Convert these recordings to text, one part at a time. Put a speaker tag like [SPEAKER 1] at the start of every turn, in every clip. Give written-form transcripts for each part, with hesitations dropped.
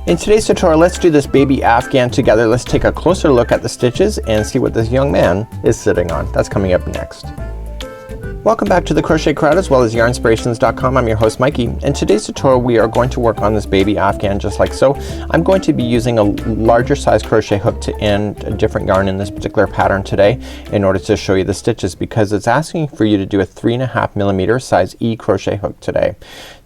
[SPEAKER 1] In today's tutorial, let's do this baby Afghan together. Let's take a closer look at the stitches and see what this young man is sitting on. That's coming up next. Welcome back to the Crochet Crowd as well as yarnspirations.com. I'm your host Mikey. In today's tutorial we are going to work on this baby Afghan just like so. I'm going to be using a larger size crochet hook to end a different yarn in this particular pattern today in order to show you the stitches, because it's asking for you to do a 3.5 millimeter size E crochet hook today.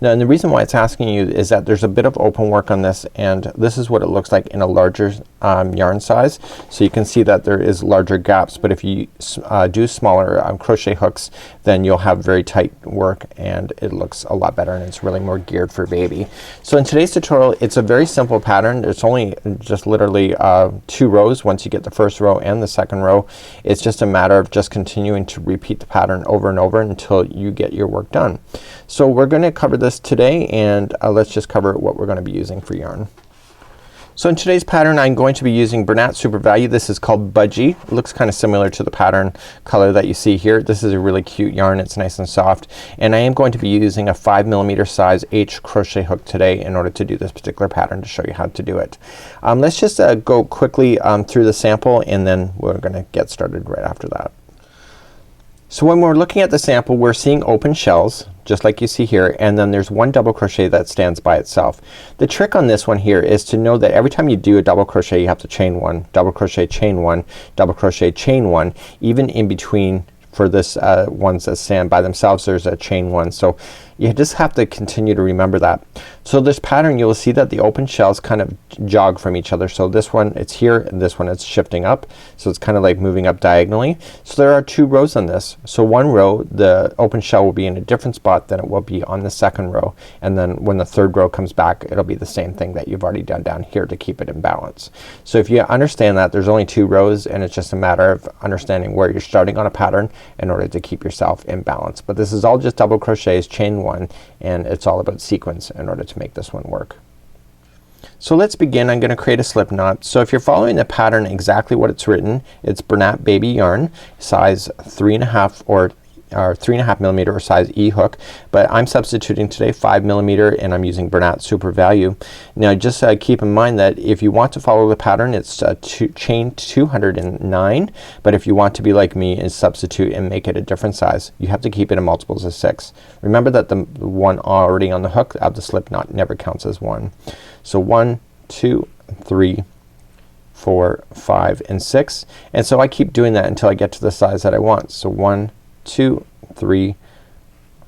[SPEAKER 1] Now, and the reason why it's asking you is that there's a bit of open work on this, and this is what it looks like in a larger yarn size. So you can see that there is larger gaps, but if you do smaller crochet hooks, then you'll have very tight work and it looks a lot better, and it's really more geared for baby. So in today's tutorial it's a very simple pattern. It's only just literally 2 rows. Once you get the first row and the second row, it's just a matter of just continuing to repeat the pattern over and over until you get your work done. So we're gonna cover this today, and let's just cover what we're gonna be using for yarn. So in today's pattern I'm going to be using Bernat Super Value. This is called Budgie. It looks kind of similar to the pattern color that you see here. This is a really cute yarn. It's nice and soft, and I am going to be using a 5 millimeter size H crochet hook today in order to do this particular pattern, to show you how to do it. Let's just go quickly through the sample, and then we're gonna get started right after that. So when we're looking at the sample, we're seeing open shells just like you see here, and then there's 1 double crochet that stands by itself. The trick on this one here is to know that every time you do a double crochet you have to chain 1, double crochet, chain 1, double crochet, chain 1. Even in between for this ones that stand by themselves there's a chain 1. So you just have to continue to remember that. So this pattern, you'll see that the open shells kind of jog from each other. So this one it's here, and this one it's shifting up. So it's kind of like moving up diagonally. So there are 2 rows on this. So one row the open shell will be in a different spot than it will be on the second row, and then when the third row comes back it'll be the same thing that you've already done down here to keep it in balance. So if you understand that there's only 2 rows, and it's just a matter of understanding where you're starting on a pattern in order to keep yourself in balance. But this is all just double crochets, chain 1, and it's all about sequence in order to make this one work. So let's begin. I'm gonna create a slip knot. So if you're following the pattern exactly what it's written, it's Bernat baby yarn, size 3.5 or 3.5 millimeter or size E hook, but I'm substituting today 5 millimeter, and I'm using Bernat Super Value. Now just keep in mind that if you want to follow the pattern it's chain 209, but if you want to be like me and substitute and make it a different size, you have to keep it in multiples of 6. Remember that the one already on the hook of the slip knot never counts as 1. So 1, 2, 3, 4, 5, and 6, and so I keep doing that until I get to the size that I want. So 1, 2, 3,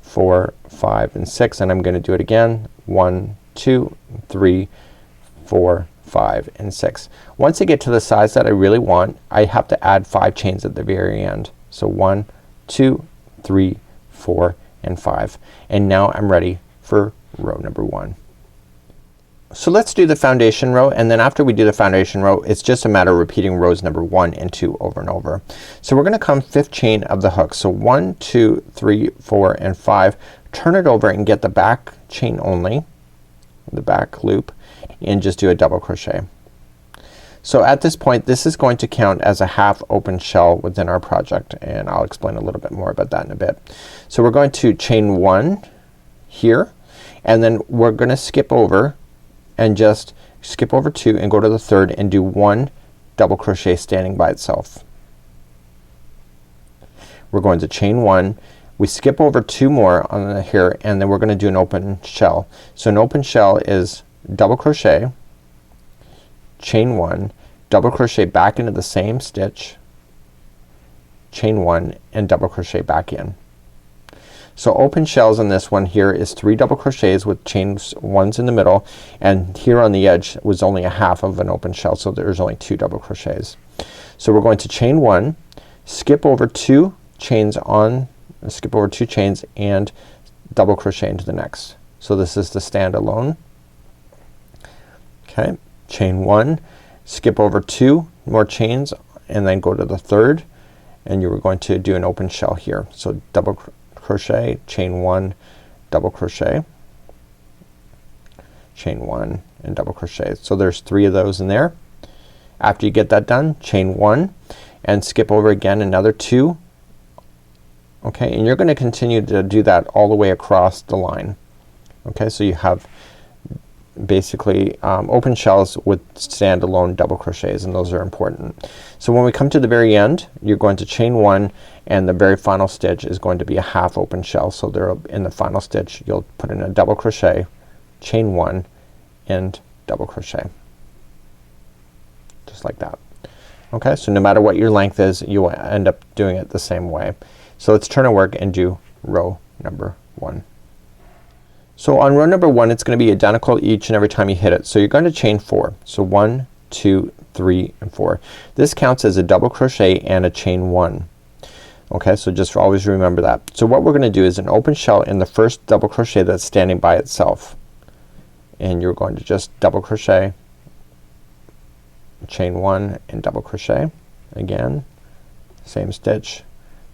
[SPEAKER 1] 4, 5, and 6, and I'm gonna do it again. 1, 2, 3, 4, 5, and 6. Once I get to the size that I really want, I have to add 5 chains at the very end. So 1, 2, 3, 4, and 5, and now I'm ready for row number 1. So let's do the foundation row, and then after we do the foundation row it's just a matter of repeating rows number 1 and 2 over and over. So we're gonna come 5th chain of the hook. So 1, 2, 3, 4, and 5. Turn it over and get the back chain only, the back loop, and just do a double crochet. So at this point this is going to count as a half open shell within our project, and I'll explain a little bit more about that in a bit. So we're going to chain 1 here, and then we're gonna skip over and just skip over 2 and go to the 3rd and do 1 double crochet standing by itself. We're going to chain 1, we skip over 2 more on here, and then we're gonna do an open shell. So an open shell is double crochet, chain 1, double crochet back into the same stitch, chain 1, and double crochet back in. So open shells on this one here is 3 double crochets with chains 1s in the middle, and here on the edge was only a half of an open shell, so there's only 2 double crochets. So we're going to chain 1, skip over 2 chains on, skip over 2 chains and double crochet into the next. So this is the stand alone. Okay, chain 1, skip over 2 more chains, and then go to the 3rd, and you are going to do an open shell here. So double crochet, chain 1, double crochet, chain 1, and double crochet. So there's 3 of those in there. After you get that done, chain 1 and skip over again another 2. Okay, and you're gonna continue to do that all the way across the line. Okay, so you have basically open shells with standalone double crochets, and those are important. So when we come to the very end, you're going to chain one, and the very final stitch is going to be a half open shell. So there in the final stitch you'll put in a double crochet, chain one, and double crochet, just like that. Okay, so no matter what your length is, you will end up doing it the same way. So let's turn our work and do row number 1. So on row number 1, it's going to be identical each and every time you hit it. So you're going to chain 4. So 1, 2, 3, and 4. This counts as a double crochet and a chain 1. Okay, so just always remember that. So what we're going to do is an open shell in the first double crochet that's standing by itself, and you're going to just double crochet, chain 1, and double crochet. Again, same stitch,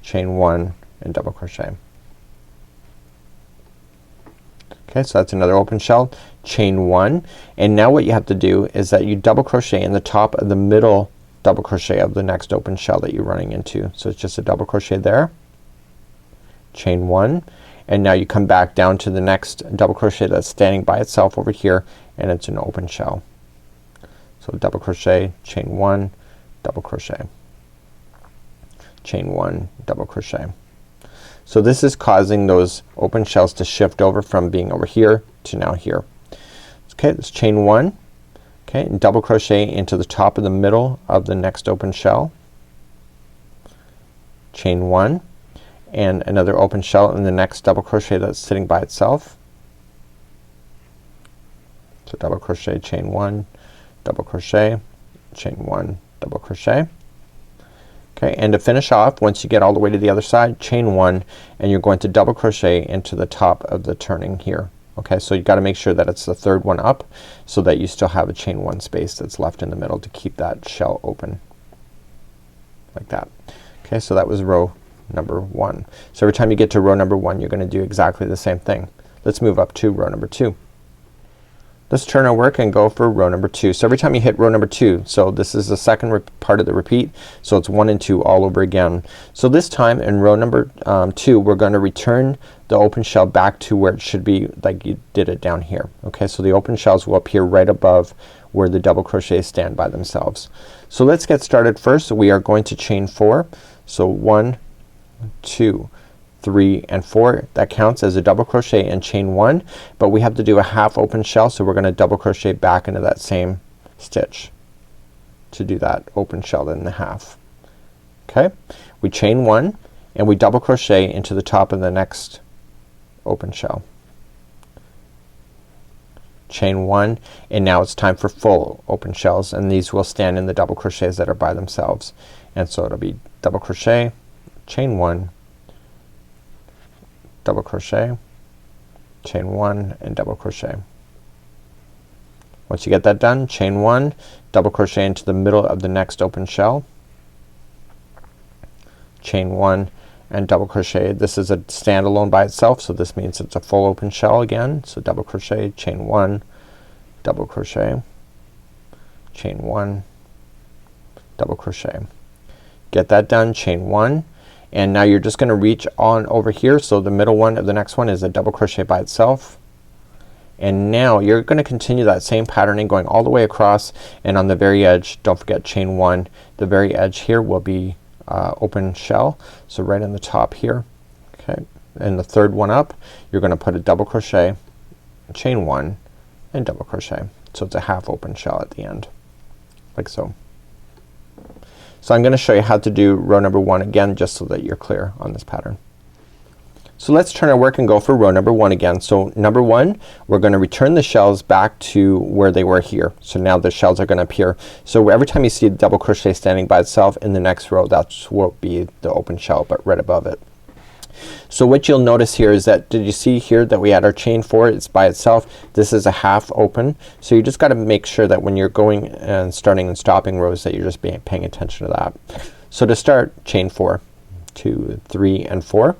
[SPEAKER 1] chain 1, and double crochet. Okay, so that's another open shell, chain 1, and now what you have to do is that you double crochet in the top of the middle double crochet of the next open shell that you're running into. So it's just a double crochet there, chain 1, and now you come back down to the next double crochet that's standing by itself over here, and it's an open shell. So double crochet, chain 1, double crochet, chain 1, double crochet. So this is causing those open shells to shift over from being over here to now here. Okay, let's chain 1, okay, and double crochet into the top of the middle of the next open shell, chain 1, and another open shell in the next double crochet that's sitting by itself. So double crochet, chain 1, double crochet, chain 1, double crochet. Okay, and to finish off, once you get all the way to the other side, chain 1, and you're going to double crochet into the top of the turning here. Okay, so you gotta make sure that it's the third one up, so that you still have a chain 1 space that's left in the middle to keep that shell open, like that. Okay, so that was row number 1. So every time you get to row number 1, you're gonna do exactly the same thing. Let's move up to row number 2. Let's turn our work and go for row number 2. So every time you hit row number 2, so this is the second part of the repeat, so it's 1 and 2 all over again. So this time in row number 2, we're going to return the open shell back to where it should be, like you did it down here. Okay, so the open shells will appear right above where the double crochets stand by themselves. So let's get started first. So we are going to chain 4. So 1, 2, 3, and 4. That counts as a double crochet and chain 1, but we have to do a half open shell, so we're gonna double crochet back into that same stitch to do that open shell in the half. Okay, we chain 1 and we double crochet into the top of the next open shell, chain 1, and now it's time for full open shells, and these will stand in the double crochets that are by themselves. And so it'll be double crochet, chain 1, double crochet, chain 1, and double crochet. Once you get that done, chain 1, double crochet into the middle of the next open shell, chain 1, and double crochet. This is a standalone by itself, so this means it's a full open shell again. So double crochet, chain 1, double crochet, chain 1, double crochet. Get that done, chain 1, and now you're just gonna reach on over here. So the middle one of the next one is a double crochet by itself, and now you're gonna continue that same patterning going all the way across, and on the very edge, don't forget chain 1. The very edge here will be open shell, so right in the top here. Okay, and the third one up, you're gonna put a double crochet, chain 1, and double crochet. So it's a half open shell at the end, like so. So I'm gonna show you how to do row number 1 again, just so that you're clear on this pattern. So let's turn our work and go for row number 1 again. So number 1, we're gonna return the shells back to where they were here. So now the shells are gonna appear. So every time you see the double crochet standing by itself in the next row, that's will be the open shell, but right above it. So what you'll notice here is that, did you see here that we had our chain 4, it's by itself. This is a half open. So you just gotta make sure that when you're going and starting and stopping rows that you're just paying attention to that. So to start, chain 4, 2, 3, and 4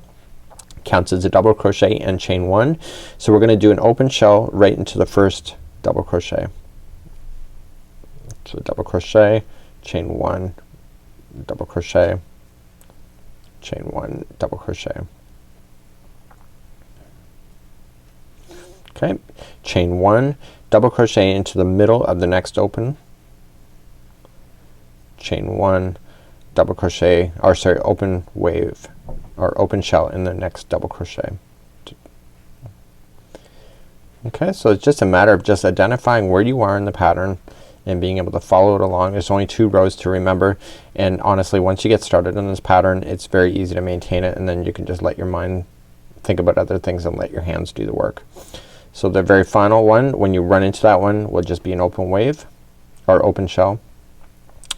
[SPEAKER 1] counts as a double crochet and chain 1. So we're gonna do an open shell right into the first double crochet. So double crochet, chain 1, double crochet, chain 1, double crochet. Okay, chain 1, double crochet into the middle of the next open, chain 1, double crochet, or sorry, open wave or open shell in the next double crochet. Okay, so it's just a matter of just identifying where you are in the pattern and being able to follow it along. There's only 2 rows to remember, and honestly once you get started in this pattern it's very easy to maintain it, and then you can just let your mind think about other things and let your hands do the work. So the very final one, when you run into that one, will just be an open wave or open shell.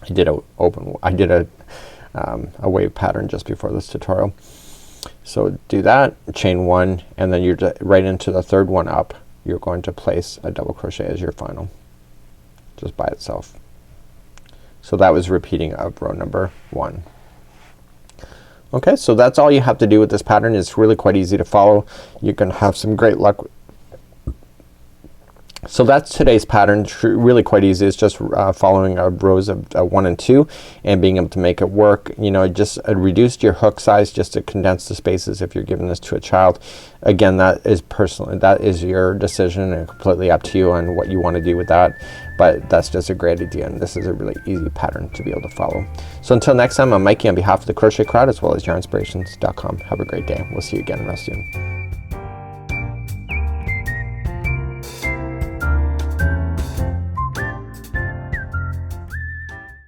[SPEAKER 1] I did a wave pattern just before this tutorial. So do that, chain 1, and then you're right into the third one up. You're going to place a double crochet as your final, just by itself. So that was repeating of row number 1. Okay, so that's all you have to do with this pattern. It's really quite easy to follow. You can have some great luck. So that's today's pattern. Really quite easy. It's just following rows of 1 and 2 and being able to make it work. You know, just reduced your hook size just to condense the spaces if you're giving this to a child. Again, that is personal. That is your decision and completely up to you on what you want to do with that. But that's just a great idea, and this is a really easy pattern to be able to follow. So until next time, I'm Mikey on behalf of the Crochet Crowd as well as yarnspirations.com. Have a great day. We'll see you again real soon.